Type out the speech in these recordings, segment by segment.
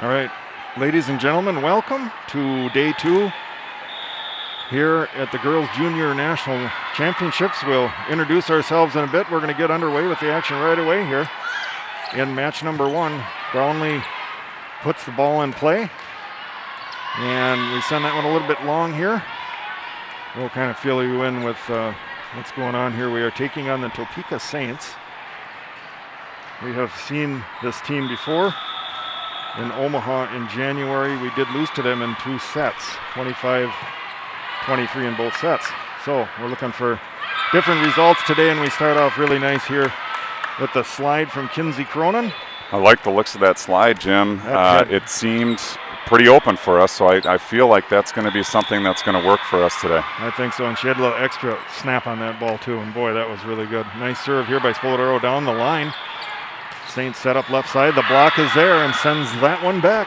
All right, ladies and gentlemen, welcome to day 2 here at the Girls Junior National Championships. We'll introduce ourselves in a bit. We're going to get underway with the action right away here in match number 1. Brownlee puts the ball in play, and we send that one a little bit long here. We'll kind of fill you in with what's going on here. We are taking on the Topeka Saints. We have seen this team before in Omaha in January. We did lose to them in 2 sets, 25-23 in both sets. So we're looking for different results today, and we start off really nice here with the slide from Kinsey Cronin. I like the looks of that slide, Jim. It seemed pretty open for us, so I feel like that's going to be something that's going to work for us today. I think so, and she had a little extra snap on that ball too, and boy, that was really good. Nice serve here by Spoladero down the line. Saints set up left side. The block is there and sends that one back.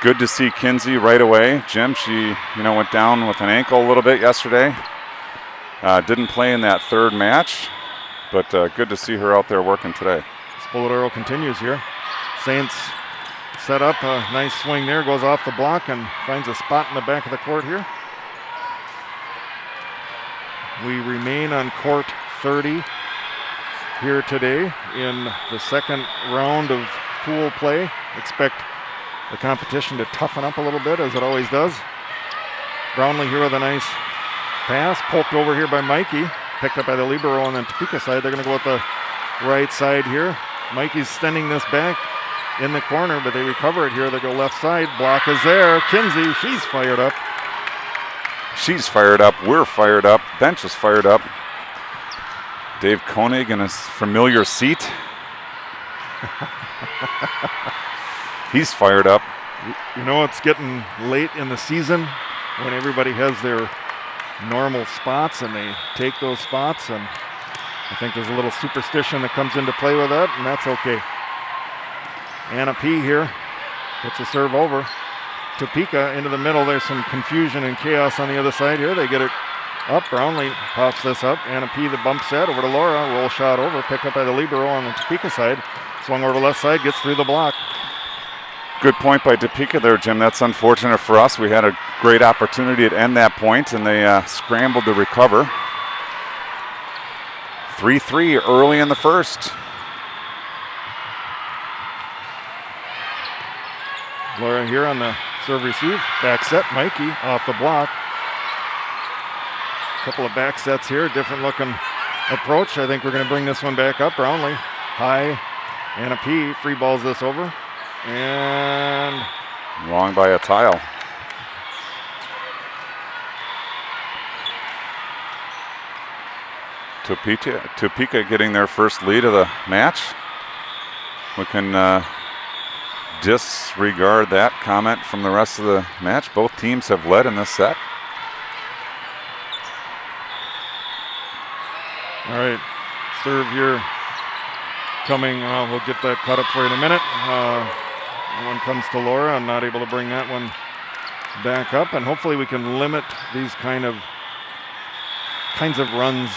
Good to see Kinsey right away. Jim, she went down with an ankle a little bit yesterday. Didn't play in that third match, but good to see her out there working today. Spoladero continues here. Saints set up a nice swing there, goes off the block and finds a spot in the back of the court here. We remain on court 30 here today in the second round of pool play. Expect the competition to toughen up a little bit, as it always does. Brownlee here with a nice pass, poked over here by Mikey, picked up by the libero on the Topeka side. They're going to go with the right side here. Mikey's sending this back in the corner, but they recover it here. They go left side. Block is there. Kinsey, she's fired up. She's fired up. We're fired up. Bench is fired up. Dave Koenig in his familiar seat. He's fired up. You know, it's getting late in the season when everybody has their normal spots and they take those spots, and I think there's a little superstition that comes into play with that, and that's okay. Anna P. here puts a serve over. Topeka into the middle. There's some confusion and chaos on the other side here. They get it up. Brownlee pops this up. Anna P. the bump set over to Laura. Roll shot over. Picked up by the libero on the Topeka side. Swung over to left side. Gets through the block. Good point by Topeka there, Jim. That's unfortunate for us. We had a great opportunity to end that point, and they scrambled to recover. 3-3 early in the first. Laura here on the serve receive. Back set. Mikey off the block. Couple of back sets here. Different looking approach. I think we're going to bring this one back up. Brownlee high. Anna P. free balls this over. And wrong by a tile. Topeka getting their first lead of the match. We can disregard that comment from the rest of the match. Both teams have led in this set. All right, serve here coming. We'll get that cut up for you in a minute. That one comes to Laura. I'm not able to bring that one back up, and hopefully we can limit these kinds of runs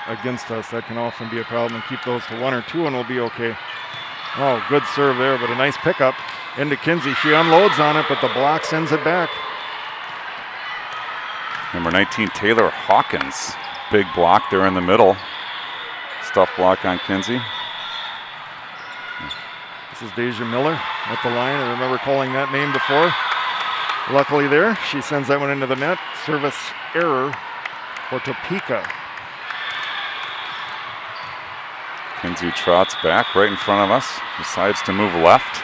against us. That can often be a problem, and keep those to 1 or 2, and we'll be okay. Oh, good serve there, but a nice pickup into Kinsey. She unloads on it, but the block sends it back. Number 19, Taylor Hawkins. Big block there in the middle. Stuff block on Kinsey. This is Deja Miller at the line. I remember calling that name before. Luckily there, she sends that one into the net. Service error for Topeka. Kinsey trots back right in front of us. Decides to move left.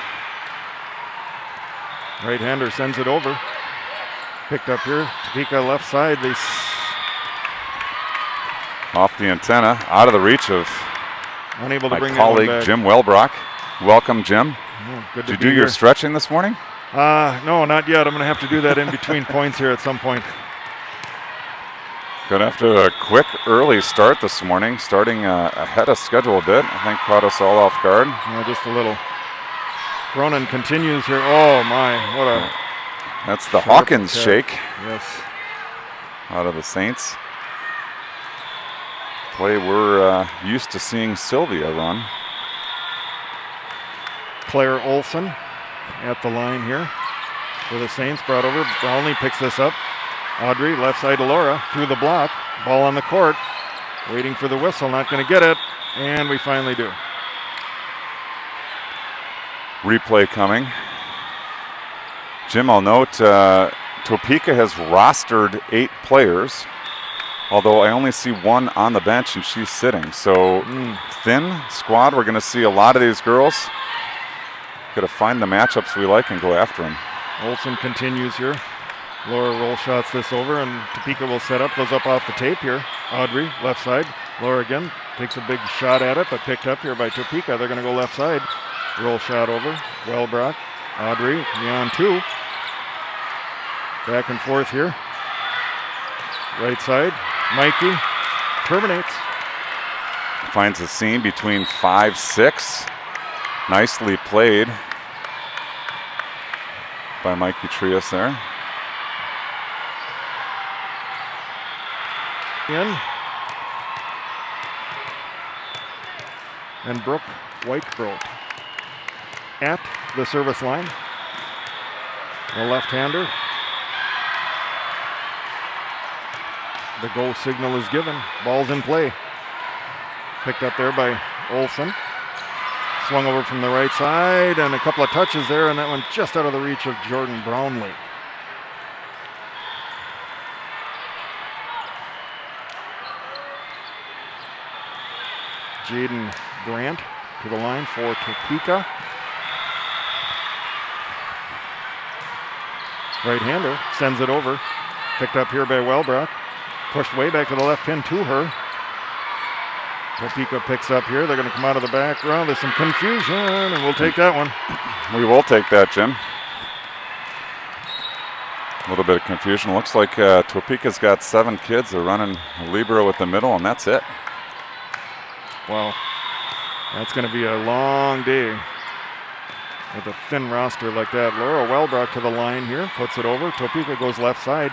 Right-hander sends it over. Picked up here. Topeka left side. They off the antenna, out of the reach of unable to bring my colleague Jim Welbrock. Welcome, Jim. Oh, good Did you do your stretching this morning? No, not yet. I'm going to have to do that in between points here at some point. Got after a quick early start this morning, starting ahead of schedule a bit. I think caught us all off guard. Just a little. Cronin continues here. Oh my, what a... That's the Hawkins attack. shake. Yes. Out of the Saints. Play we're used to seeing Sylvia run. Claire Olson at the line here for the Saints. Brought over. Brownlee picks this up. Audrey, left side to Laura, through the block. Ball on the court. Waiting for the whistle. Not going to get it. And we finally do. Replay coming. Jim, I'll note Topeka has rostered 8 players, although I only see one on the bench and she's sitting. So thin squad. We're going to see a lot of these girls. Got to find the matchups we like and go after them. Olsen continues here. Laura roll shots this over, and Topeka will set up. Goes up off the tape here. Audrey, left side. Laura again takes a big shot at it, but picked up here by Topeka. They're going to go left side. Roll shot over. Wellbrock. Audrey, beyond 2. Back and forth here. Right side. Mikey terminates. Finds a seam between 5-6. Nicely played by Mikey Trias there. In. And Brooke Whitebrook at the service line. The left-hander. The goal signal is given. Ball's in play. Picked up there by Olsen. Swung over from the right side, and a couple of touches there, and that one just out of the reach of Jordan Brownlee. Jaden Grant to the line for Topeka. Right-hander sends it over. Picked up here by Wellbrock. Pushed way back to the left pin to her. Topeka picks up here. They're going to come out of the background. There's some confusion, and we'll take that one. We will take that, Jim. A little bit of confusion. Looks like Topeka's got 7 kids. They're running a libero with the middle, and that's it. Wow. That's going to be a long day with a thin roster like that. Laura Wellbrock to the line here. Puts it over. Topeka goes left side.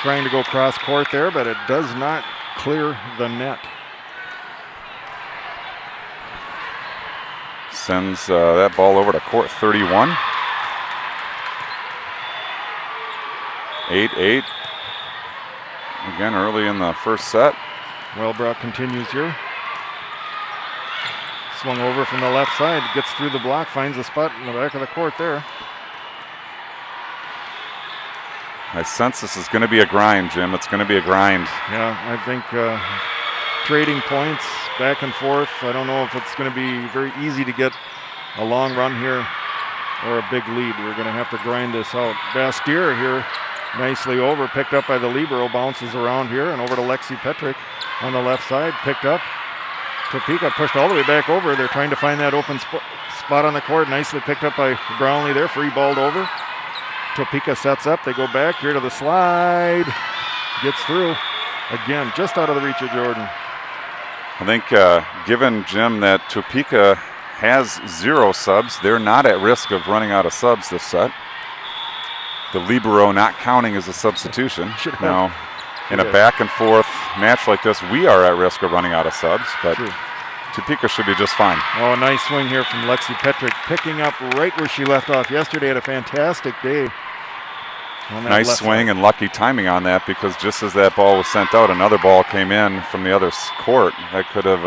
Trying to go cross court there, but it does not clear the net. Sends that ball over to court 31. 8-8. Again, early in the first set. Wellbrock continues here. Swung over from the left side. Gets through the block. Finds a spot in the back of the court there. I sense this is going to be a grind, Jim. It's going to be a grind. Yeah, I think trading points back and forth. I don't know if it's going to be very easy to get a long run here or a big lead. We're going to have to grind this out. Bastier here nicely over. Picked up by the libero. Bounces around here and over to Lexi Petrick on the left side. Picked up. Topeka pushed all the way back over. They're trying to find that open spot on the court. Nicely picked up by Brownlee there. Free balled over. Topeka sets up. They go back here to the slide. Gets through. Again, just out of the reach of Jordan. I think given, Jim, that Topeka has 0 subs, they're not at risk of running out of subs this set. The libero not counting as a substitution. Now, in a back and forth match like this, we are at risk of running out of subs, but Topeka should be just fine. Oh, nice swing here from Lexi Petrick, picking up right where she left off yesterday. Had a fantastic day. Nice swing and lucky timing on that, because just as that ball was sent out, another ball came in from the other court. That could have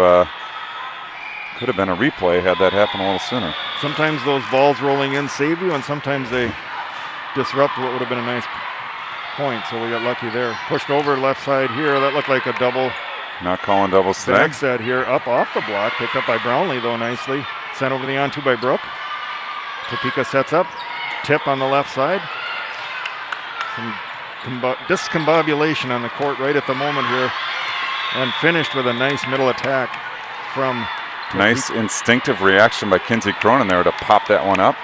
been a replay had that happened a little sooner. Sometimes those balls rolling in save you, and sometimes they disrupt what would have been a nice point. So we got lucky there. Pushed over left side here. That looked like a double. Not calling doubles today. Back set here, up off the block. Picked up by Brownlee, though, nicely. Sent over the on-two by Brooke. Topeka sets up. Tip on the left side. Some discombobulation on the court right at the moment here. And finished with a nice middle attack from Topeka. Nice instinctive reaction by Kinsey Cronin there to pop that one up.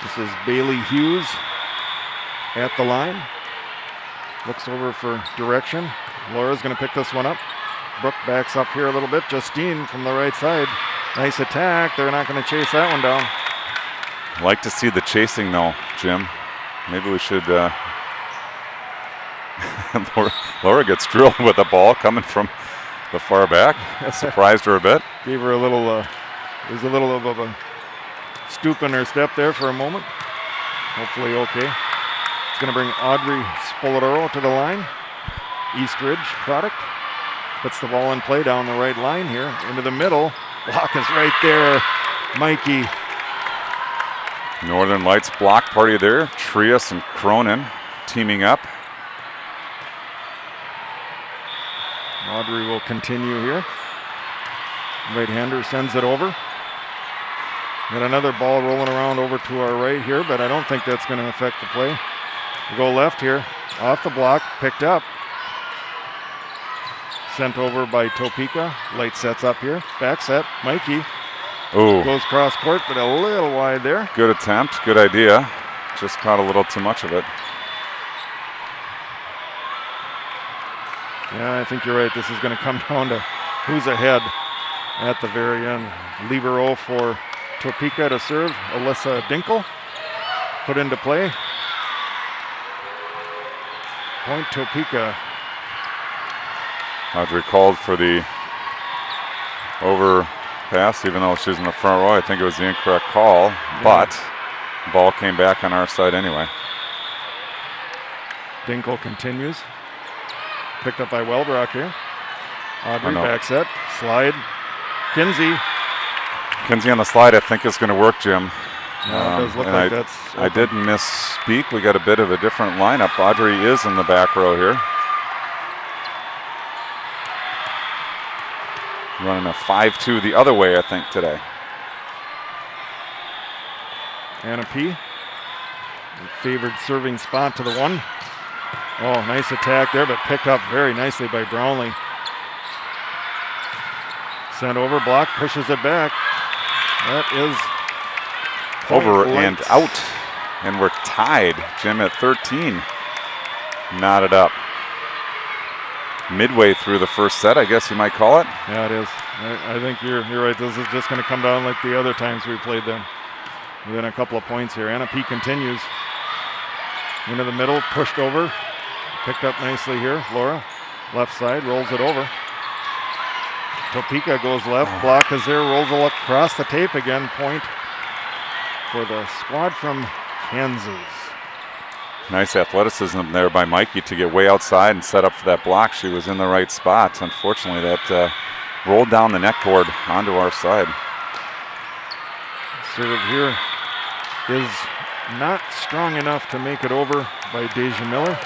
This is Bailey Hughes at the line. Looks over for direction. Laura's going to pick this one up. Brooke backs up here a little bit. Justine from the right side. Nice attack. They're not going to chase that one down. Like to see the chasing though, Jim. Maybe we should. Laura gets drilled with the ball coming from the far back. Surprised her a bit. Gave her a little, there's a little of a stoop in her step there for a moment. Hopefully okay. It's going to bring Audrey Spoladoro to the line. Eastridge product. Puts the ball in play down the right line here. Into the middle. Block is right there. Mikey. Northern Lights block party there. Trias and Cronin teaming up. Audrey will continue here. Right-hander sends it over. Got another ball rolling around over to our right here, but I don't think that's going to affect the play. We go left here. Off the block. Picked up. Sent over by Topeka. Light sets up here. Back set. Mikey. Ooh. Goes cross court, but a little wide there. Good attempt. Good idea. Just caught a little too much of it. Yeah, I think you're right. This is going to come down to who's ahead at the very end. Libero for Topeka to serve. Alyssa Dinkel put into play. Point Topeka. Audrey called for the overpass, even though she was in the front row. I think it was the incorrect call, but the ball came back on our side anyway. Dinkel continues. Picked up by Welbrock here. Audrey back set. Slide. Kinsey. Kinsey on the slide, I think, is going to work, Jim. Yeah, it does look like that's open. I did misspeak. We got a bit of a different lineup. Audrey is in the back row here. Running a 5-2 the other way, I think, today. Anna P. Favored serving spot to the one. Oh, nice attack there, but picked up very nicely by Brownlee. Sent over, block, pushes it back. That is over and out. And we're tied, Jim, at 13. Knotted up. Midway through the first set, I guess you might call it. Yeah, it is. I think you're right. This is just going to come down like the other times we played them. Within a couple of points here. Anna P continues. Into the middle, pushed over. Picked up nicely here. Laura, left side, rolls it over. Topeka goes left. Block is there, rolls it across the tape again. Point for the squad from Kansas. Nice athleticism there by Mikey to get way outside and set up for that block. She was in the right spots. Unfortunately, that rolled down the net cord onto our side. Serve here is not strong enough to make it over by Deja Miller.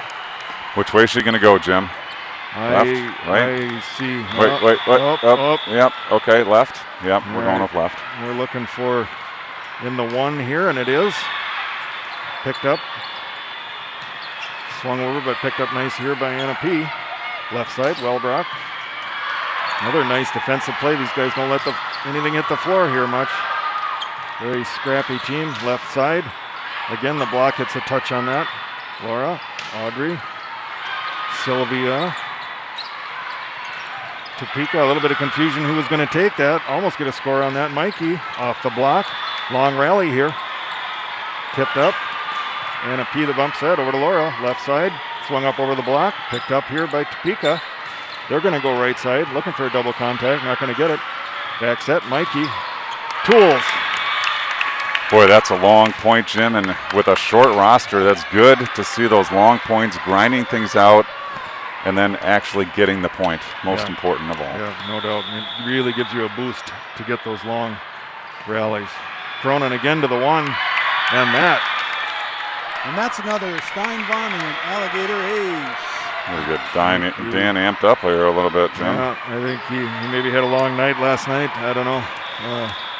Which way is she going to go, Jim? Left, right? I see. Wait. Up. Yep. Okay, left. Yep, we're going up left. We're looking for in the one here, and it is. Picked up. Swung over, but picked up nice here by Anna P. Left side, Welbrock. Another nice defensive play. These guys don't let anything hit the floor here much. Very scrappy team. Left side. Again, the block hits a touch on that. Laura, Audrey, Sylvia. Topeka, a little bit of confusion who was going to take that. Almost get a score on that. Mikey off the block. Long rally here. Tipped up. Anna P. the bump set over to Laura. Left side. Swung up over the block. Picked up here by Topeka. They're going to go right side. Looking for a double contact. Not going to get it. Back set. Mikey. Tools. Boy, that's a long point, Jim. And with a short roster, that's good to see those long points, grinding things out, and then actually getting the point. Most important of all. Yeah, no doubt. It really gives you a boost to get those long rallies. Cronin again to the one. And that's another Stein Varmint Alligator ace. Very good. Dan amped up here a little bit, Jim. Yeah, I think he maybe had a long night last night. I don't know.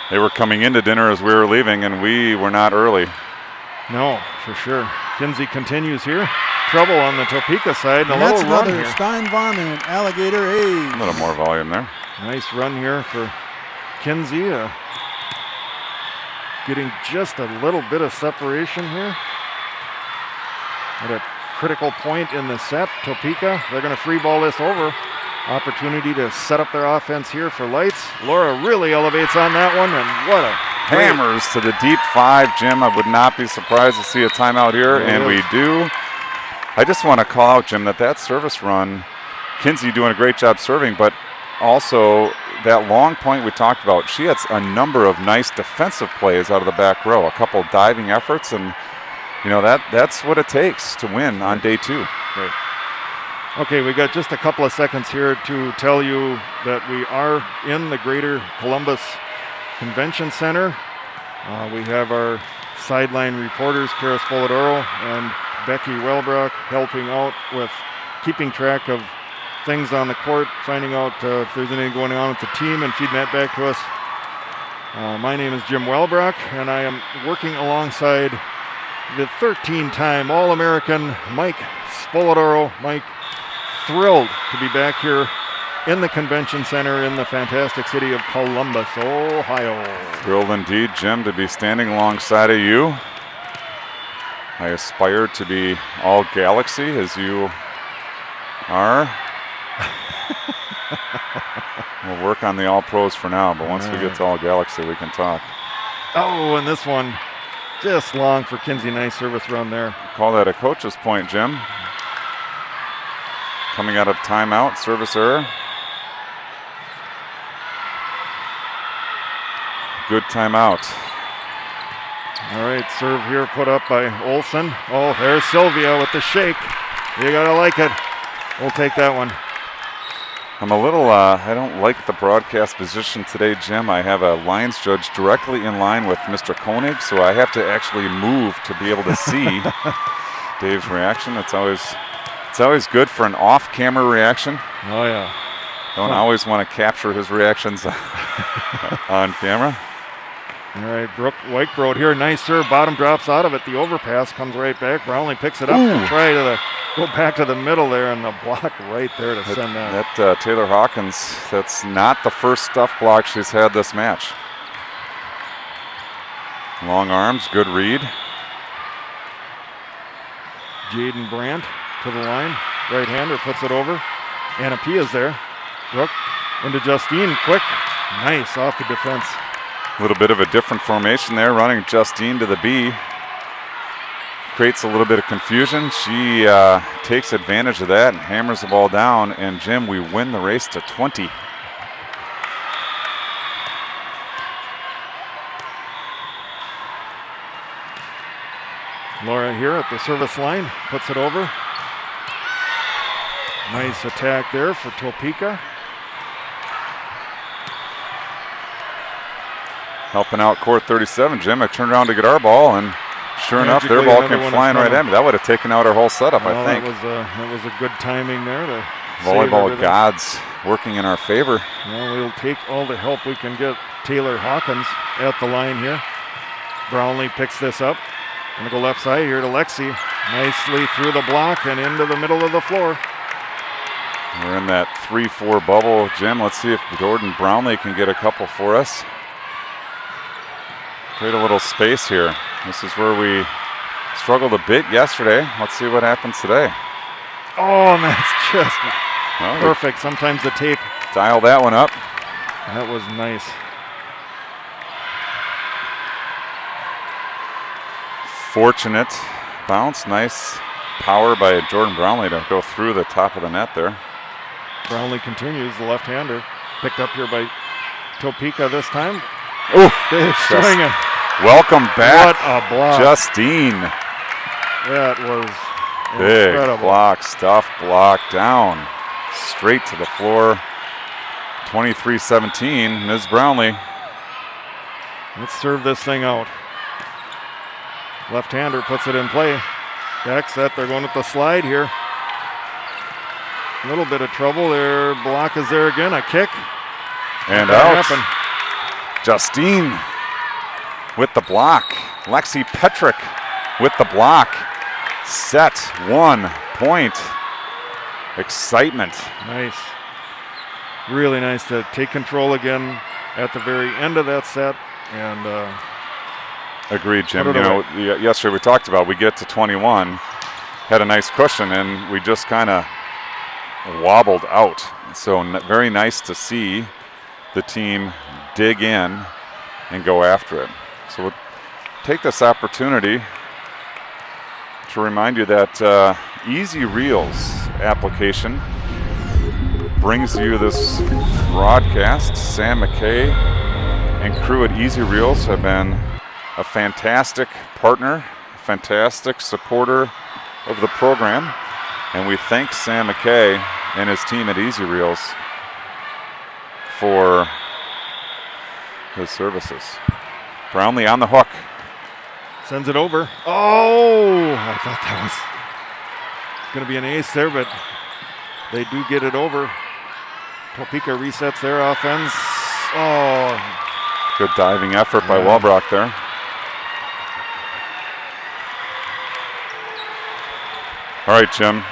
They were coming into dinner as we were leaving, and we were not early. No, for sure. Kinsey continues here. Trouble on the Topeka side. And that's another Stein Varmint Alligator ace. A little more volume there. Nice run here for Kinsey. Getting just a little bit of separation here. At a critical point in the set, Topeka, they're going to free ball this over. Opportunity to set up their offense here for Lights. Laura really elevates on that one, and what a hammers to the deep five, Jim. I would not be surprised to see a timeout here, and we do. I just want to call out, Jim, that service run, Kinsey doing a great job serving, but also, that long point we talked about, she had a number of nice defensive plays out of the back row, a couple diving efforts, and that's what it takes to win on day 2. Right. Okay, we got just a couple of seconds here to tell you that we are in the Greater Columbus Convention Center. We have our sideline reporters, Kara Spoladoro and Becky Welbrock, helping out with keeping track of things on the court, finding out if there's anything going on with the team and feeding that back to us. My name is Jim Welbrock, and I am working alongside the 13-time All-American Mike Spoladoro. Mike, thrilled to be back here in the Convention Center in the fantastic city of Columbus, Ohio. Thrilled indeed, Jim, to be standing alongside of you. I aspire to be all Galaxy as you are. We'll work on the All Pros for now, but once we get to All Galaxy, we can talk. Oh, and this one just long for Kinsey. Nice service run there. Call that a coach's point, Jim. Coming out of timeout, service error. Good timeout. All right, serve here put up by Olsen. Oh, there's Sylvia with the shake. You gotta like it. We'll take that one. I'm a little, I don't like the broadcast position today, Jim. I have a lines judge directly in line with Mr. Koenig, so I have to actually move to be able to see Dave's reaction. It's always good for an off-camera reaction. Oh, yeah. Don't always want to capture his reactions on camera. All right, Brooke Weichbrod here. Nice serve. Bottom drops out of it. The overpass comes right back. Brownlee picks it up to try to go back to the middle there, and the block right there to send that. That Taylor Hawkins, that's not the first stuff block she's had this match. Long arms, good read. Jaden Brandt to the line. Right-hander puts it over. Anna Pia's there. Brooke into Justine. Quick. Nice off the defense. A little bit of a different formation there, running Justine to the B. Creates a little bit of confusion. She takes advantage of that and hammers the ball down. And Jim, we win the race to 20. Laura here at the service line, puts it over. Nice attack there for Topeka. Helping out court 37, Jim. I turned around to get our ball, and sure enough, their ball came flying right at me. That would have taken out our whole setup, I think. That was a good timing there. Volleyball gods working in our favor. Well, we'll take all the help we can get. Taylor Hawkins at the line here. Brownlee picks this up. Gonna go left side here to Lexi. Nicely through the block and into the middle of the floor. We're in that 3-4 bubble, Jim. Let's see if Jordan Brownlee can get a couple for us. Create a little space here. This is where we struggled a bit yesterday. Let's see what happens today. Oh, and that's just perfect. Sometimes the tape. Dial that one up. That was nice. Fortunate bounce. Nice power by Jordan Brownlee to go through the top of the net there. Brownlee continues, the left-hander. Picked up here by Topeka this time. Oh, Dave swinging. Welcome back. What a block. Justine. That was big incredible. block, stuff block down. Straight to the floor. 23-17, Ms. Brownlee. Let's serve this thing out. Left-hander puts it in play. Back set, they're going with the slide here. A little bit of trouble there. Block is there again, a kick. And out. Justine with the block. Lexi Petrick with the block. Set 1 point. Excitement. Nice. Really nice to take control again at the very end of that set. And agreed, Jim. You know, yesterday we talked about we get to 21, had a nice cushion, and we just kind of wobbled out. So very nice to see the team dig in and go after it. So we'll take this opportunity to remind you that Easy Reels application brings you this broadcast. Sam McKay and crew at Easy Reels have been a fantastic partner, fantastic supporter of the program, and we thank Sam McKay and his team at Easy Reels for his services. Brownlee on the hook. Sends it over. Oh, I thought that was going to be an ace there, but they do get it over. Topeka resets their offense. Oh. Good diving effort by Walbrock there. All right, Jim,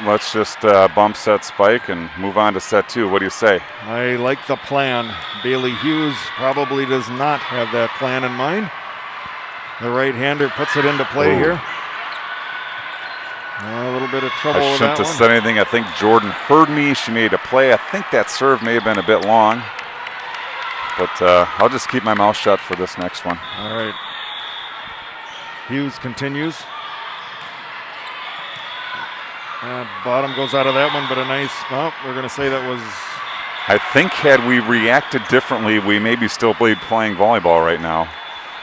let's just bump set spike and move on to set 2. What do you say? I like the plan. Bailey Hughes probably does not have that plan in mind. The right-hander puts it into play here. A little bit of trouble with that one. I shouldn't have said anything. I think Jordan heard me. She made a play. I think that serve may have been a bit long. But I'll just keep my mouth shut for this next one. All right. Hughes continues. Bottom goes out of that one, but a nice, we're going to say that was... I think had we reacted differently, we maybe still be playing volleyball right now.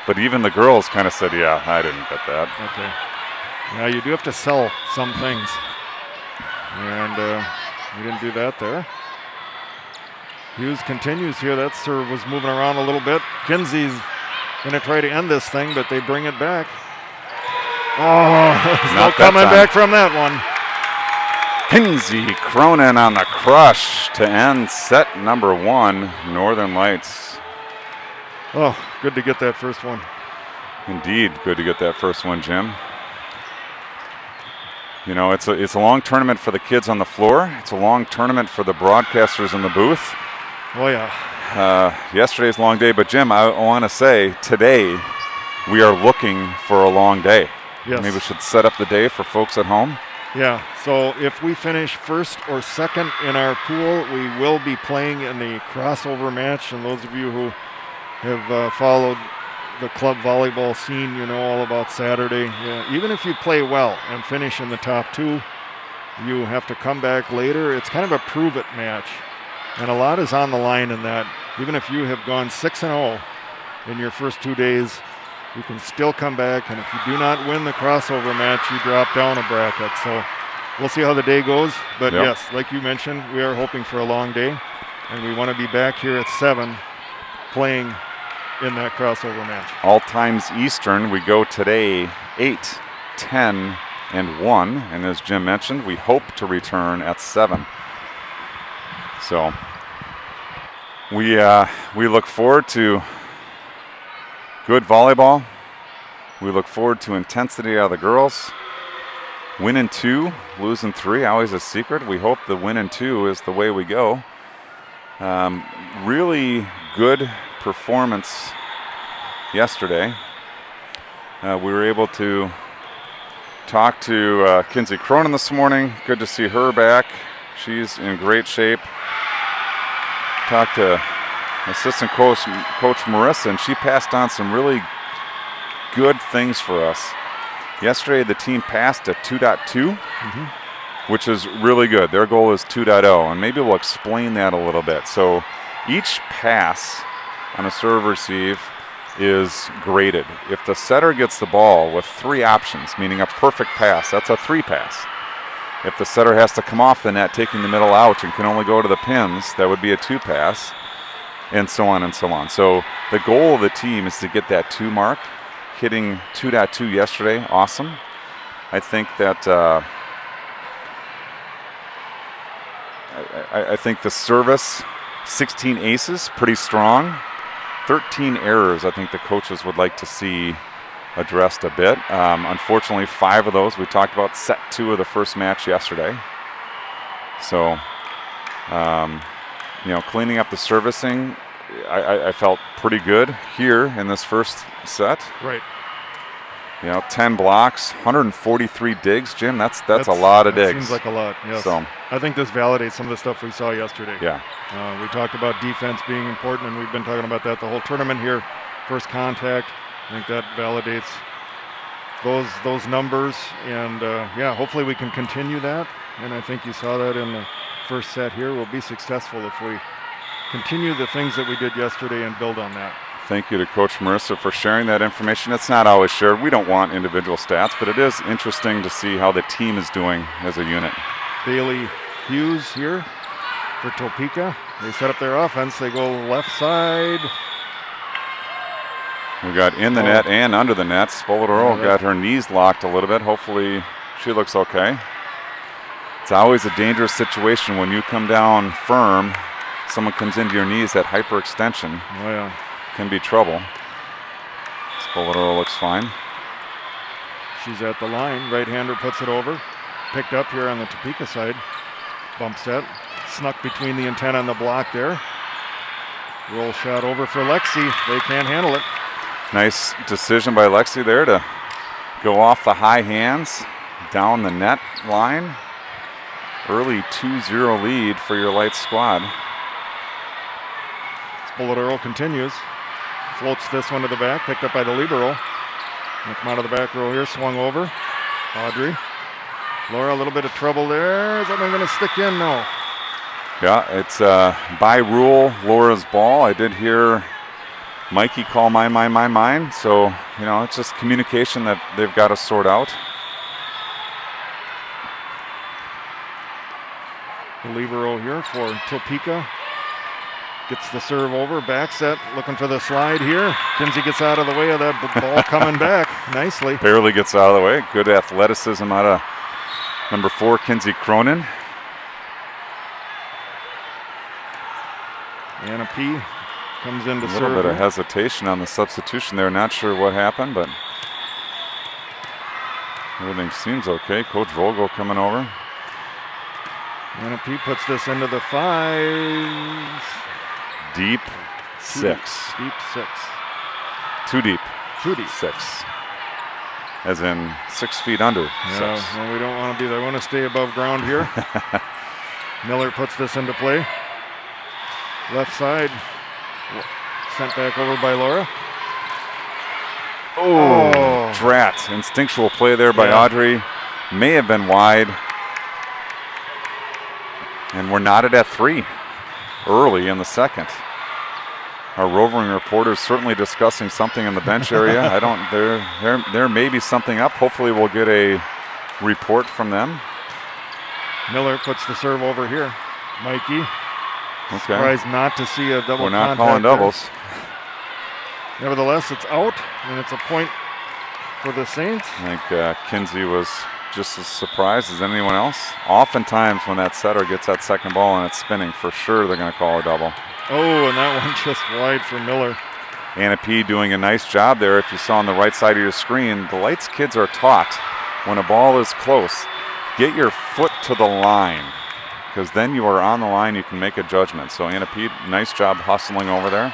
But even the girls kind of said, yeah, I didn't get that. Okay. Yeah, you do have to sell some things. And we didn't do that there. Hughes continues here. That serve was moving around a little bit. Kinsey's going to try to end this thing, but they bring it back. Oh, there's no coming back from that one. Kinsey Cronin on the crush to end set number 1, Northern Lights. Oh, good to get that first one. Indeed, good to get that first one, Jim. You know, it's a long tournament for the kids on the floor. It's a long tournament for the broadcasters in the booth. Oh, yeah. Yesterday's a long day, but Jim, I want to say today we are looking for a long day. Yes. Maybe we should set up the day for folks at home. Yeah, so if we finish first or second in our pool, we will be playing in the crossover match. And those of you who have followed the club volleyball scene, you know all about Saturday. Yeah, even if you play well and finish in the top 2, you have to come back later. It's kind of a prove-it match. And a lot is on the line in that. Even if you have gone 6-0 in your first 2 days, you can still come back. And if you do not win the crossover match, you drop down a bracket. So we'll see how the day goes. But yes, like you mentioned, we are hoping for a long day. And we want to be back here at 7 playing in that crossover match. All times Eastern, we go today 8, 10, and 1. And as Jim mentioned, we hope to return at 7. So we look forward to good volleyball. We look forward to intensity out of the girls. Winning 2, losing 3, always a secret. We hope the win in 2 is the way we go. Really good performance yesterday. We were able to talk to Kinsey Cronin this morning. Good to see her back. She's in great shape. Talked to assistant coach Marissa, and she passed on some really good things for us. Yesterday, the team passed at 2.2, which is really good. Their goal is 2.0, and maybe we'll explain that a little bit. So each pass on a serve receive is graded. If the setter gets the ball with 3 options, meaning a perfect pass, that's a 3 pass. If the setter has to come off the net, taking the middle out, and can only go to the pins, that would be a 2 pass, and so on and so on. So the goal of the team is to get that 2 mark. Hitting 2.2 yesterday, awesome. I think that I think the service, 16 aces, pretty strong. 13 errors, I think the coaches would like to see addressed a bit. Unfortunately, 5 of those, we talked about set 2 of the first match yesterday. So, cleaning up the servicing, I felt pretty good here in this first set. Right. 10 blocks, 143 digs, Jim. That's a lot of digs. Seems like a lot. Yes. So I think this validates some of the stuff we saw yesterday. Yeah. We talked about defense being important, and we've been talking about that the whole tournament here. First contact. I think that validates those numbers, and hopefully we can continue that. And I think you saw that in the first set here will be successful if we continue the things that we did yesterday and build on that. Thank you to Coach Marissa for sharing that information. It's not always shared. We don't want individual stats, but it is interesting to see how the team is doing as a unit. Bailey Hughes here for Topeka. They set up their offense. They go left side. We got in the net and under the net. Spoladoro got her knees locked a little bit. Hopefully she looks okay. It's always a dangerous situation when you come down firm. Someone comes into your knees at hyperextension. Oh, yeah. Can be trouble. Spoladoro looks fine. She's at the line. Right-hander puts it over. Picked up here on the Topeka side. Bump set. Snuck between the antenna and the block there. Roll shot over for Lexi. They can't handle it. Nice decision by Lexi there to go off the high hands down the net line. Early 2-0 lead for your Lights squad. Spoladoro continues. Floats this one to the back, picked up by the libero. Come out of the back row here, swung over. Audrey. Laura, a little bit of trouble there. Is that one going to stick in? No. Yeah, it's by rule Laura's ball. I did hear Mikey call mine. So, you know, it's just communication that they've got to sort out. The libero here for Topeka. Gets the serve over, back set, looking for the slide here. Kinsey gets out of the way of that ball coming back nicely. Barely gets out of the way. Good athleticism out of number 4, Kinsey Cronin. Anna P. comes in to serve. A little bit of hesitation on the substitution there. Not sure what happened, but everything seems okay. Coach Vogel coming over. Anna P. puts this into the 5. Deep 6. Deep 6. Too deep. 6. As in 6 feet under. Yeah, 6. well, we don't want to be there. We want to stay above ground here. Miller puts this into play. Left side. Sent back over by Laura. Oh, drat. Instinctual play there by Audrey. May have been wide. And we're knotted at 3 early in the second. Our roving reporters certainly discussing something in the bench area. There may be something up. Hopefully we'll get a report from them. Miller puts the serve over here. Mikey. Okay. Surprised not to see a double. We're not calling doubles. Nevertheless, it's out, and it's a point for the Saints. I think Kinsey was just as surprised as anyone else. Oftentimes when that setter gets that second ball and it's spinning, for sure they're going to call a double. Oh, and that one just wide for Miller. Anna P. doing a nice job there. If you saw on the right side of your screen, the Lights kids are taught when a ball is close, get your foot to the line, because then you are on the line, you can make a judgment. So Anna P., nice job hustling over there.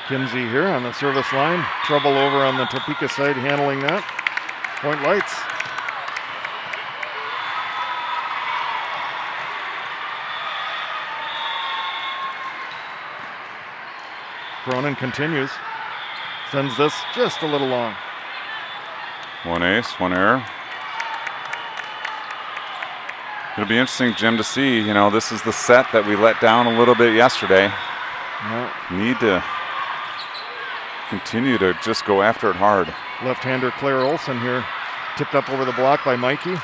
Kinsey here on the service line. Trouble over on the Topeka side handling that. Point Lights. Cronin continues. Sends this just a little long. One ace, one error. It'll be interesting, Jim, to see, you know, this is the set that we let down a little bit yesterday. Need to continue to just go after it hard. Left-hander Claire Olson here. Tipped up over the block by Mikey.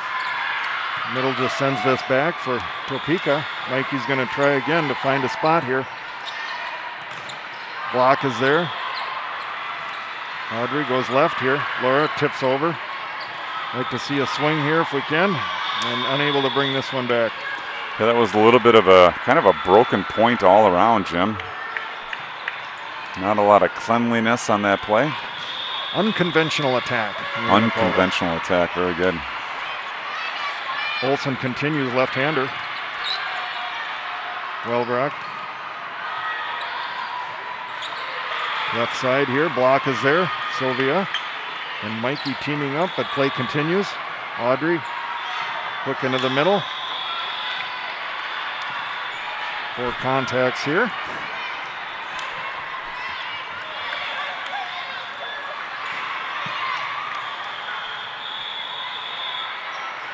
Middle just sends this back for Topeka. Mikey's going to try again to find a spot here. Block is there. Audrey goes left here. Laura tips over. Like to see a swing here if we can. And unable to bring this one back. Yeah, that was a little bit of a kind of a broken point all around, Jim. Not a lot of cleanliness on that play. Unconventional attack. Unconventional attack, very good. Olsen continues left-hander. Wellbrock. Left side here, block is there. Sylvia and Mikey teaming up, but play continues. Audrey, quick into the middle. 4 contacts here.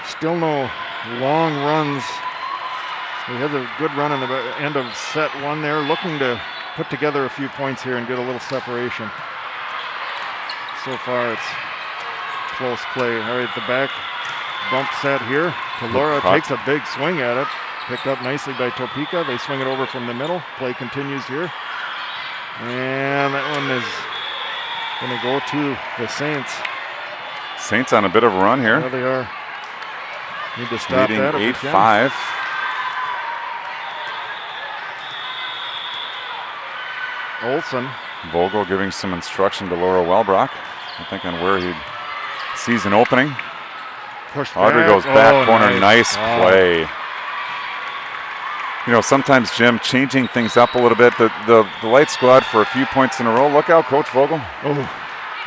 Still no long runs He has a good run in the end of set 1 there, looking to put together a few points here and get a little separation. So far it's close play. All right, the back bump set here. Laura takes a big swing at it. Picked up nicely by Topeka. They swing it over from the middle. Play continues here. And that one is going to go to the Saints. Saints on a bit of a run here. There they are. Need to stop leading that. 8-5. Olsen. Vogel giving some instruction to Laura Welbrock. I think on where he sees an opening. Pushed Audrey back. goes back Oh, corner. Nice Wow. play. You know, sometimes, Jim, changing things up a little bit. The light squad for a few points in a row. Look out, Coach Vogel. Oh.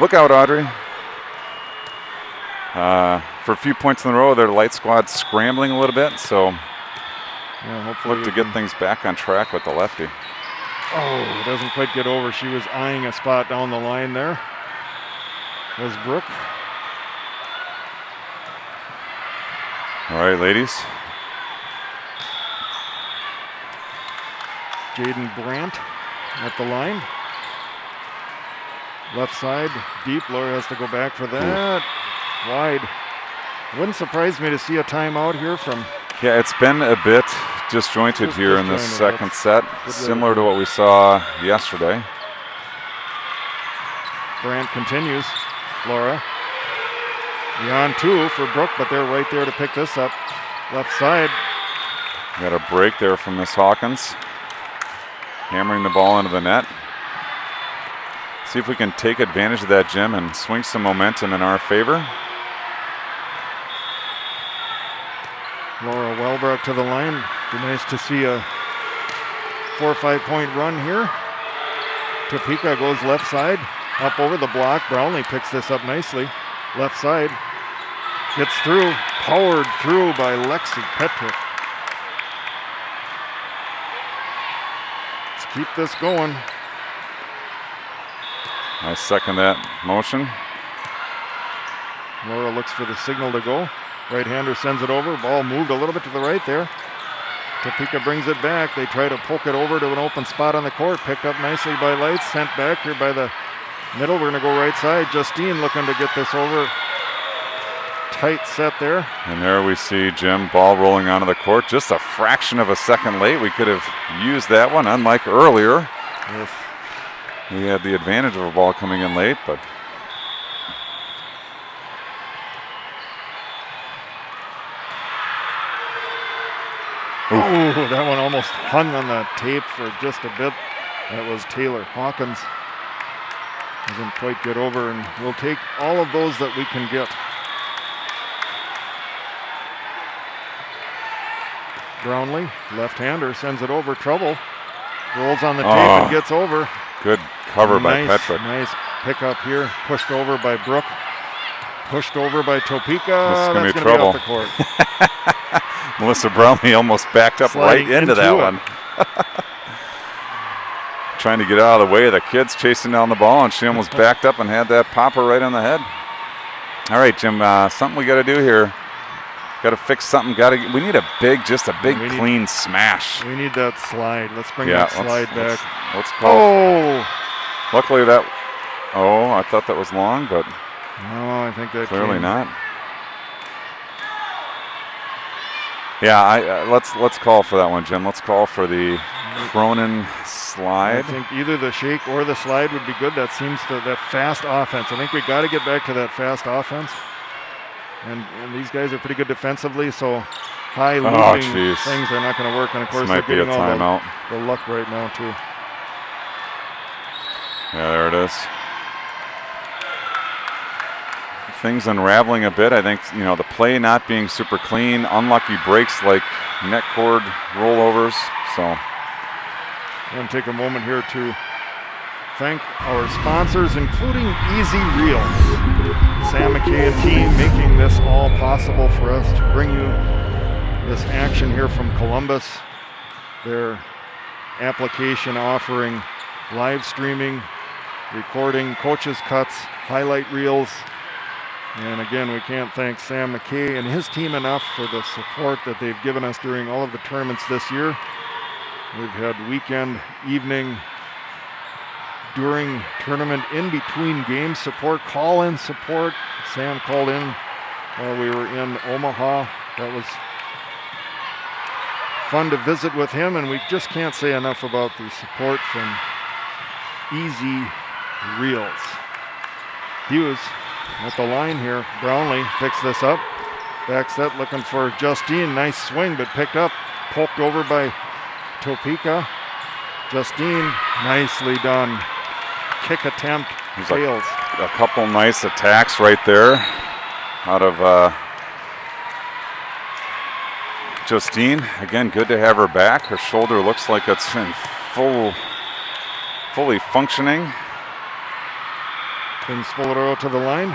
Look out, Audrey. For a few points in a row, their light squad scrambling a little bit. So Yeah, hopefully look to get things back on track with the lefty. Oh, doesn't quite get over. She was eyeing a spot down the line there. Was Brooke. All right, ladies. Jaden Brandt at the line. Left side, deep. Laura has to go back for that. Wide. Wouldn't surprise me to see a timeout here from... Yeah, it's been a bit disjointed here in this second set, similar to what we saw yesterday. Brandt continues. Laura. Beyond 2 for Brooke, but they're right there to pick this up. Left side. Got a break there from Miss Hawkins. Hammering the ball into the net. See if we can take advantage of that, Jim, and swing some momentum in our favor. Laura Welbrock to the line. Be nice to see a 4 or 5 point run here. Topeka goes left side, up over the block. Brownlee picks this up nicely. Left side, gets through, powered through by Lexi Petrick. Let's keep this going. I second that motion. Laura looks for the signal to go. Right-hander sends it over. Ball moved a little bit to the right there. Topeka brings it back. They try to poke it over to an open spot on the court. Picked up nicely by Lights. Sent back here by the middle. We're going to go right side. Justine looking to get this over. Tight set there. And there we see Jim, ball rolling onto the court. Just a fraction of a second late. We could have used that one, unlike earlier. Yes. We had the advantage of a ball coming in late, but oh, that one almost hung on the tape for just a bit. That was Taylor Hawkins. Doesn't quite get over, and we'll take all of those that we can get. Brownlee, left-hander, sends it over. Trouble. Rolls on the tape and gets over. Good cover by Petrick. Nice pickup here. Pushed over by Brooke. Pushed over by Topeka. This is That's going to be gonna trouble. Off the court. Melissa Brownlee almost backed up Sliding right into that it. one. Trying to get out of the way of the kids chasing down the ball, and she almost backed up and had that pop her right on the head. All right, Jim, something we got to do here. Got to fix something. We need a big, clean smash. We need that slide. Let's bring that slide back. Let's call. Oh! Luckily that. Oh, I thought that was long, but No, I think that clearly not. Yeah, let's call for that one, Jim. Let's call for the Cronin slide. I think either the shake or the slide would be good. That seems to that fast offense. I think we got to get back to that fast offense. And these guys are pretty good defensively, so high looping things are not going to work. And of course, they're getting all the luck right now too. Yeah, there it is. Things unraveling a bit. I think, the play not being super clean, unlucky breaks like net cord rollovers. So I'm going to take a moment here to thank our sponsors, including Easy Reels. Sam McKay and team making this all possible for us to bring you this action here from Columbus. Their application offering live streaming, recording, coaches' cuts, highlight reels, And again, we can't thank Sam McKay and his team enough for the support that they've given us during all of the tournaments this year. We've had weekend, evening, during tournament, in between game support, call-in support. Sam called in while we were in Omaha. That was fun to visit with him, and we just can't say enough about the support from Easy Reels. Hughes at the line here. Brownlee picks this up. Back set looking for Justine. Nice swing, but picked up. Poked over by Topeka. Justine, nicely done. Kick attempt fails. A couple nice attacks right there out of Justine. Again, good to have her back. Her shoulder looks like it's in fully functioning. Brings Spoladoro to the line.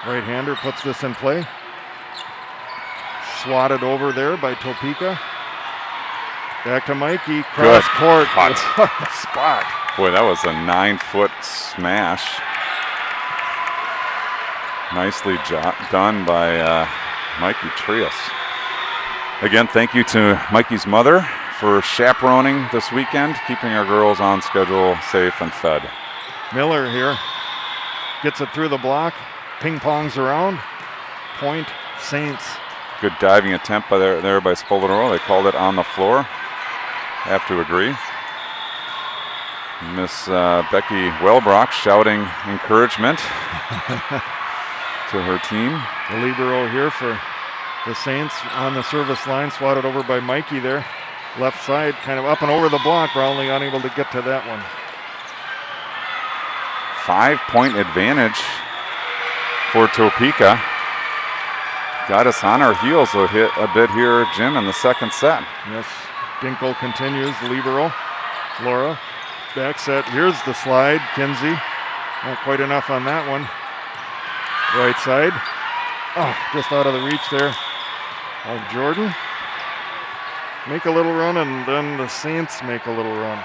Right-hander puts this in play. Swatted over there by Topeka. Back to Mikey. Cross court. Spot. Boy, that was a 9-foot smash. Nicely done by Mikey Trias. Again, thank you to Mikey's mother for chaperoning this weekend, keeping our girls on schedule, safe and fed. Miller here. Gets it through the block. Ping-pongs around. Point Saints. Good diving attempt there by Spoladoro. They called it on the floor. Have to agree. Miss Becky Wellbrock shouting encouragement to her team. The libero here for the Saints on the service line, swatted over by Mikey there. Left side, kind of up and over the block. Brownlee unable to get to that one. 5-point advantage for Topeka. Got us on our heels a bit here, Jim, in the second set. Yes, Dinkel continues, libero. Laura, back set. Here's the slide, Kinsey. Not quite enough on that one. Right side. Oh, just out of the reach there of Jordan. Make a little run, and then the Saints make a little run.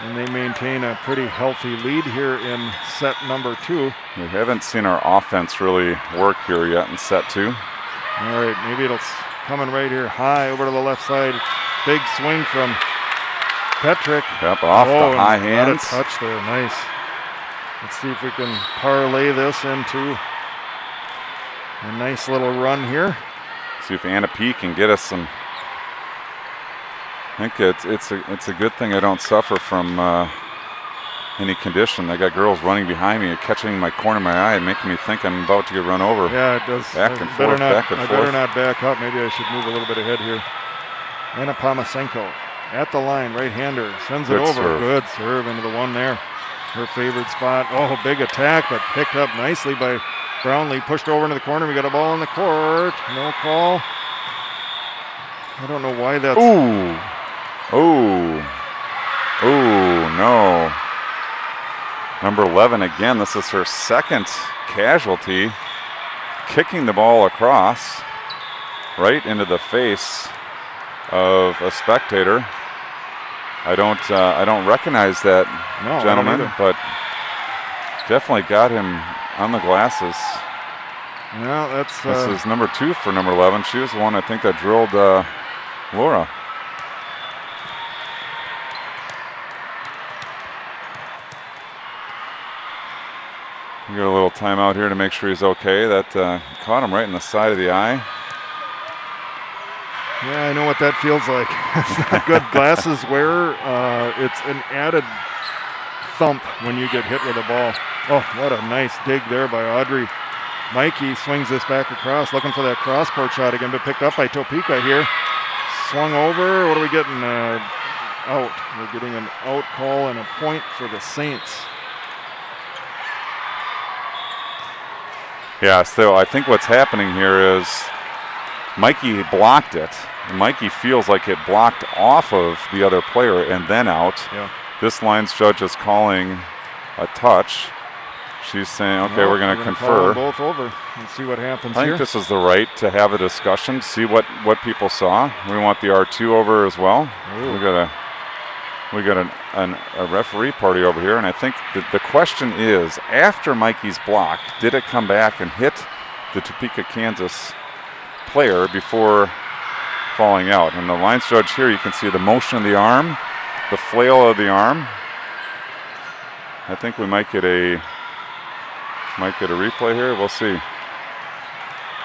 And they maintain a pretty healthy lead here in set number 2. We haven't seen our offense really work here yet in set 2. All right, maybe it's coming right here high over to the left side. Big swing from Petrick. Yep, off the high hands. Touch there, nice. Let's see if we can parlay this into a nice little run here. See if Anna P can get us some. I think it's a good thing I don't suffer from any condition. I got girls running behind me and catching my corner of my eye and making me think I'm about to get run over. Yeah, it does. Back and forth, back and forth. I better not back up. Maybe I should move a little bit ahead here. Anna Pomasenko at the line, right-hander, sends it over. Serve. Good serve into the one there. Her favorite spot. Oh, big attack, but picked up nicely by Brownlee. Pushed over into the corner. We got a ball in the court. No call. I don't know why that's... Ooh. Oh, no. Number 11 again. This is her second casualty. Kicking the ball across right into the face of a spectator. I don't recognize that gentleman, but definitely got him on the glasses. Yeah, this is number 2 for number 11. She was the one I think that drilled Laura. We got a little timeout here to make sure he's okay. That caught him right in the side of the eye. Yeah, I know what that feels like. It's not good glasses wearer. It's an added thump when you get hit with a ball. Oh, what a nice dig there by Audrey. Mikey swings this back across, looking for that cross-court shot again, but picked up by Topeka here. Swung over. What are we getting? Out. We're getting an out call and a point for the Saints. Yeah, so I think what's happening here is Mikey blocked it. Mikey feels like it blocked off of the other player and then out. Yeah. This line's judge is calling a touch. She's saying, okay, we're going to confer. Call them both over and see what happens I here. think this is the right to have a discussion, see what people saw. We want the R2 over as well. Ooh. We got a We got a referee party over here, and I think the question is, after Mikey's block, did it come back and hit the Topeka, Kansas player before falling out? And the lines judge here, you can see the motion of the arm, the flail of the arm. I think we might get a replay here. We'll see.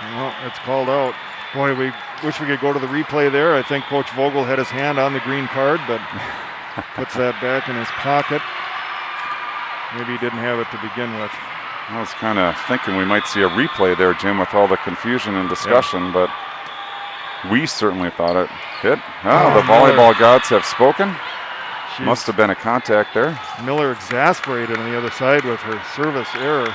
Well, it's called out. Boy, we wish we could go to the replay there. I think Coach Vogel had his hand on the green card, but puts that back in his pocket. Maybe he didn't have it to begin with. I was kind of thinking we might see a replay there, Jim, with all the confusion and discussion, but we certainly thought it hit. Oh, the volleyball gods have spoken. Must have been a contact there. Miller exasperated on the other side with her service error.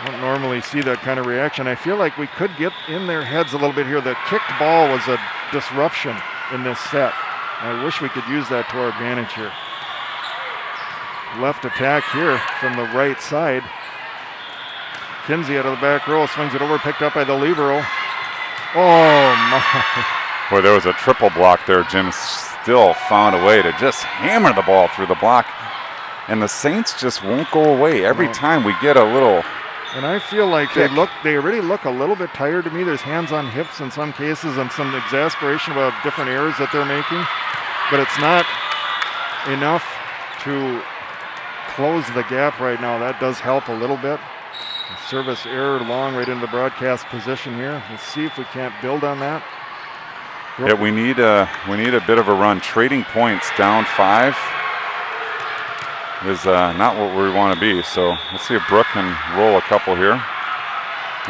Don't normally see that kind of reaction. I feel like we could get in their heads a little bit here. The kicked ball was a disruption in this set. I wish we could use that to our advantage here. Left attack here from the right side. Kinsey out of the back row, swings it over, picked up by the libero. Oh my. Boy, there was a triple block there. Jim still found a way to just hammer the ball through the block. And the Saints just won't go away. Every time we get a little. And I feel like they already look a little bit tired to me. There's hands on hips in some cases and some exasperation about different errors that they're making. But it's not enough to close the gap right now. That does help a little bit. Service error long right into the broadcast position here. Let's see if we can't build on that. Yeah, we need a bit of a run. Trading points down 5 is not what we want to be. So let's see if Brooke can roll a couple here.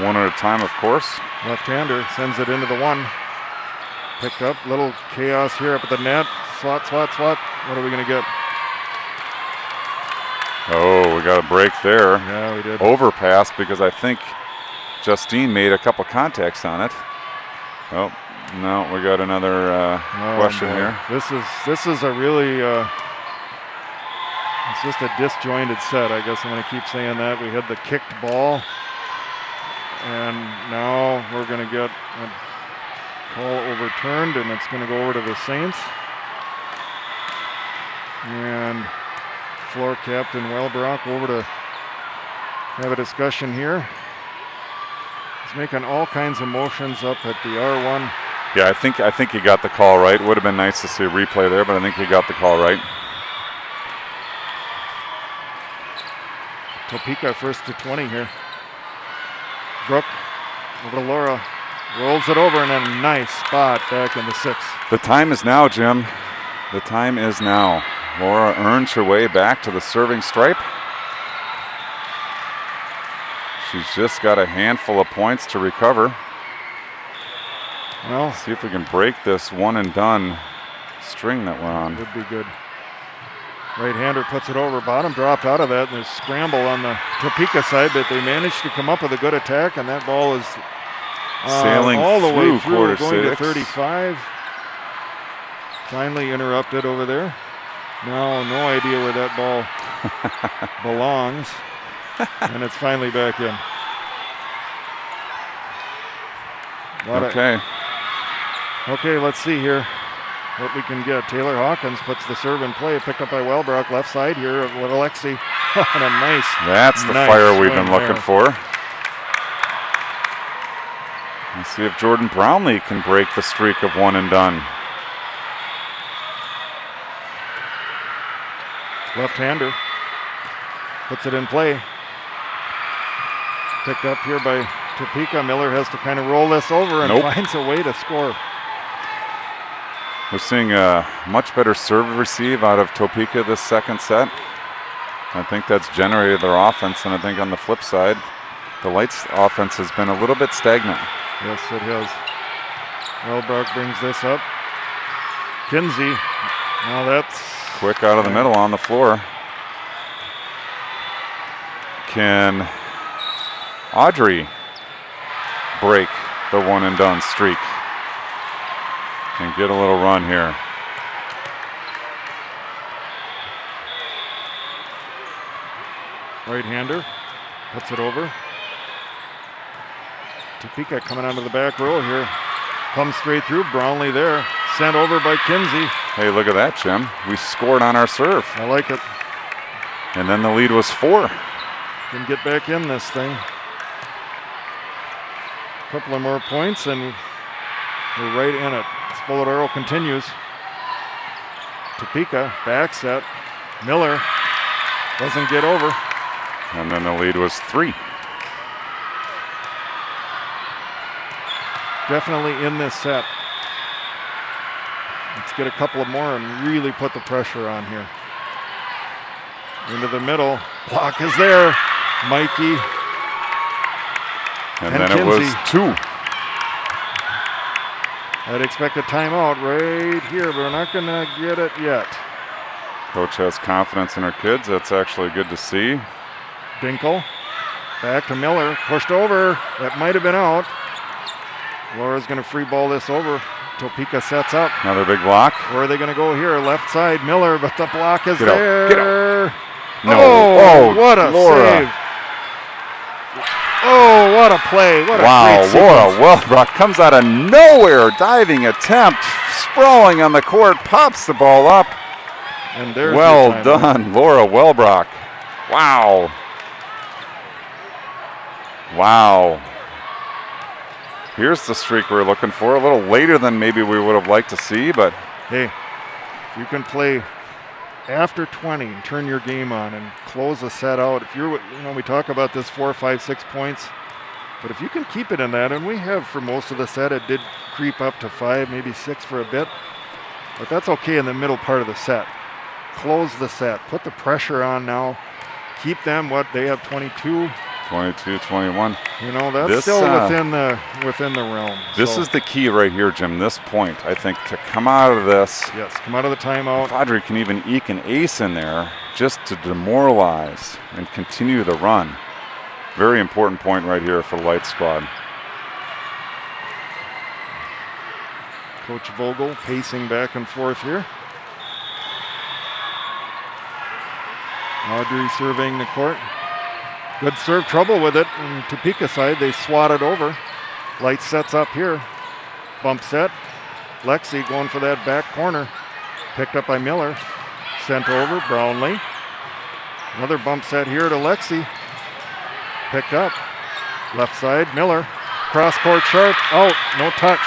One at a time, of course. Left-hander sends it into the one. Picked up, little chaos here up at the net. Swat, swat, swat. What are we going to get? Oh, we got a break there. Yeah, we did. Overpass because I think Justine made a couple contacts on it. Oh, no, we got another question here. This is a really it's just a disjointed set. I guess I'm going to keep saying that. We had the kicked ball, and now we're going to get a call overturned, and it's going to go over to the Saints. And floor captain Wellbrock over to have a discussion here. He's making all kinds of motions up at the R1. Yeah, I think he got the call right. Would have been nice to see a replay there, but I think he got the call right. Topeka first to 20 here. Brooke over to Laura. Rolls it over and a nice spot back in the 6th. The time is now, Jim. The time is now. Laura earns her way back to the serving stripe. She's just got a handful of points to recover. Well, see if we can break this one and done string that we're on. Would be good. Right-hander puts it over. Bottom dropped out of that. And there's scramble on the Topeka side, but they managed to come up with a good attack, and that ball is sailing all the way through, quarter going 6. to 35. Finally interrupted over there. Now no idea where that ball belongs, and it's finally back in. Okay, let's see here what we can get. Taylor Hawkins puts the serve in play, picked up by Wellbrock, left side here with Alexi. And a nice. That's the fire we've been looking for. Let's see if Jordan Brownlee can break the streak of one and done. Left-hander puts it in play. Picked up here by Topeka. Miller has to kind of roll this over and finds a way to score. We're seeing a much better serve receive out of Topeka this second set. I think that's generated their offense, and I think on the flip side, the Lights offense has been a little bit stagnant. Yes, it has. Wellbrock brings this up. Kinsey. Now that's quick out of the middle on the floor. Can Audrey break the one and done streak and get a little run here? Right-hander puts it over. Topeka coming out of the back row here. Comes straight through. Brownlee there. Sent over by Kinsey. Hey, look at that, Jim. We scored on our serve. I like it. And then the lead was 4. Can get back in this thing. A couple of more points and we're right in it. Spoladoro continues. Topeka, back set. Miller doesn't get over. And then the lead was 3. Definitely in this set. Let's get a couple of more and really put the pressure on here. Into the middle. Block is there. Mikey. And then it was 2. I'd expect a timeout right here, but we're not going to get it yet. Coach has confidence in her kids. That's actually good to see. Dinkle. Back to Miller. Pushed over. That might have been out. Laura's going to free ball this over. Topeka sets up. Another big block. Where are they going to go here? Left side, Miller, but the block is Get out, there. get out. No. Oh, what a Laura. save. Oh, what a play. What a Wow, great Laura sequence. Welbrock comes out of nowhere. Diving attempt. Sprawling on the court. Pops the ball up. And there's Well your timeout. done, Laura Welbrock. Wow. Wow. Here's the streak we're looking for. A little later than maybe we would have liked to see, but Hey, if you can play after 20 and turn your game on and close a set out. If you're, we talk about this 4, 5, 6 points, but if you can keep it in that, and we have for most of the set, it did creep up to 5, maybe 6 for a bit, but that's okay in the middle part of the set. Close the set, put the pressure on now, keep them they have 22. 22-21. That's This, still within the realm. This is the key right here, Jim. This point, I think, to come out of this. Yes, come out of the timeout. If Audrey can even eke an ace in there just to demoralize and continue the run. Very important point right here for the Light Squad. Coach Vogel pacing back and forth here. Audrey surveying the court. Good serve, trouble with it. On Topeka side, they swat it over. Light sets up here. Bump set. Lexi going for that back corner. Picked up by Miller. Sent over, Brownlee. Another bump set here to Lexi. Picked up. Left side, Miller. Cross court sharp, out, no touch.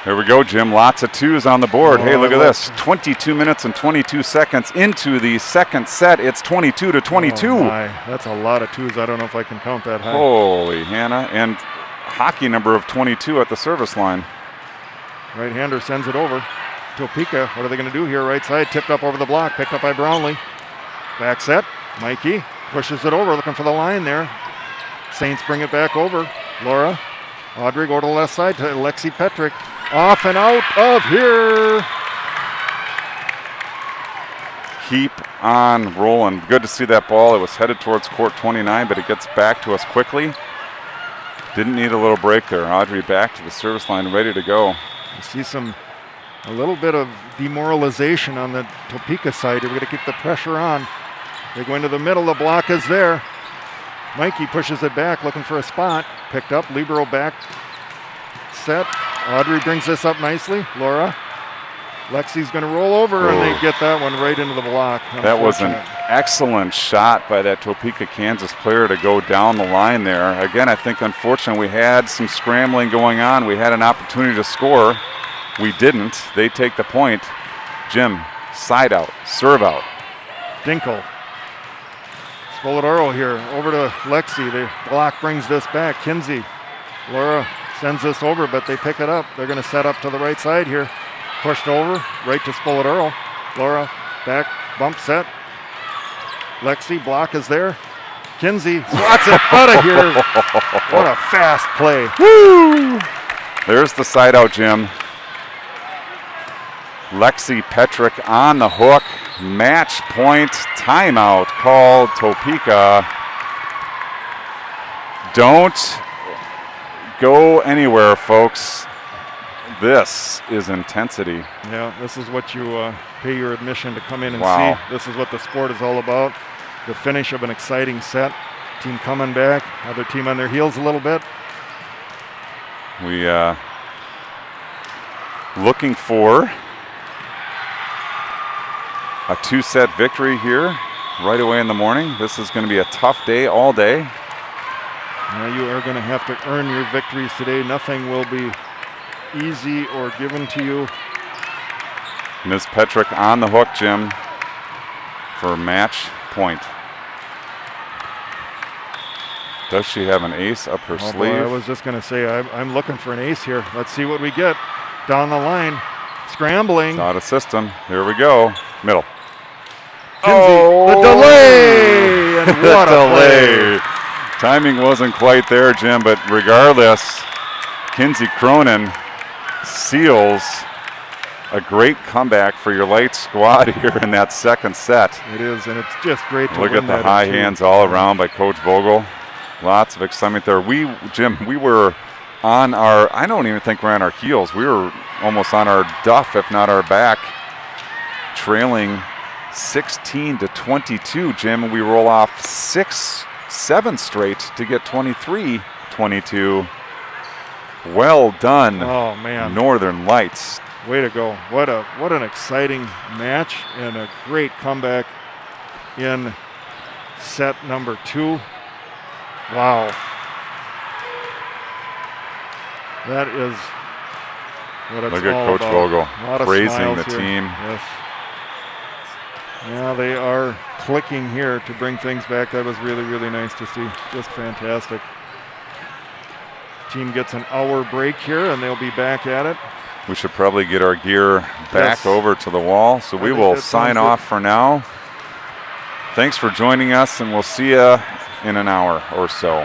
Here we go, Jim. Lots of 2s on the board. Oh, Hey, look at I this. 22 minutes and 22 seconds into the second set. It's 22-22. Oh my, that's a lot of 2s. I don't know if I can count that high. Holy Hannah. And hockey number of 22 at the service line. Right-hander sends it over. Topeka, what are they going to do here? Right side, tipped up over the block, picked up by Brownlee. Back set, Mikey pushes it over, looking for the line there. Saints bring it back over. Laura, Audrey go to the left side to Lexi Petrick. Off and out of here. Keep on rolling. Good to see that ball. It was headed towards court 29, but it gets back to us quickly. Didn't need a little break there. Audrey back to the service line, ready to go. You see a little bit of demoralization on the Topeka side. We're going to keep the pressure on. They go into the middle. The block is there. Mikey pushes it back, looking for a spot. Picked up, libero back set. Audrey brings this up nicely. Laura. Lexi's going to roll over, and they get that one right into the block. That was an excellent shot by that Topeka, Kansas player to go down the line there. Again, I think unfortunately we had some scrambling going on. We had an opportunity to score. We didn't. They take the point. Jim, side out, serve out. Dinkle. Spoladoro here, over to Lexi. The block brings this back. Kinsey. Laura sends this over, but they pick it up. They're going to set up to the right side here. Pushed over, right to Spoladoro. Laura, back, bump set. Lexi, block is there. Kinsey swats it out of here. What a fast play. Woo! There's the side out, Jim. Lexi Petrick on the hook. Match point, timeout called. Topeka. Don't go anywhere, folks. This is intensity. Yeah, this is what you pay your admission to come in and Wow. see. This is what the sport is all about. The finish of an exciting set. Team coming back, other team on their heels a little bit. We looking for a 2-set victory here right away in the morning. This is going to be a tough day all day. Now you are going to have to earn your victories today. Nothing will be easy or given to you. Ms. Petrick on the hook, Jim, for match point. Does she have an ace up her sleeve? Boy, I was just going to say, I'm looking for an ace here. Let's see what we get. Down the line, scrambling. It's out of system. Here we go. Middle. Kinsey, the delay! And what a delay. Timing wasn't quite there, Jim, but regardless, Kinsey Cronin seals a great comeback for your light squad here in that second set. It is, and it's just great to look win at the that high in two. hands all around by Coach Vogel. Lots of excitement there. Jim, we were on our, I don't even think we're on our heels. We were almost on our duff, if not our back, trailing 16-22, Jim, and we roll off 6-7 straight to get 23-22. Well done. Oh, man. Northern Lights. Way to go. What an exciting match and a great comeback in set number 2. Wow. That is what it's Look at all Coach about. Vogel A lot of praising smiles the here. team. Yes. Yeah, they are clicking here to bring things back. That was really, really nice to see. Just fantastic. Team gets an hour break here, and they'll be back at it. We should probably get our gear back Yes. over to the wall. So we think will that sign sounds off good. for now. Thanks for joining us, and we'll see you in an hour or so.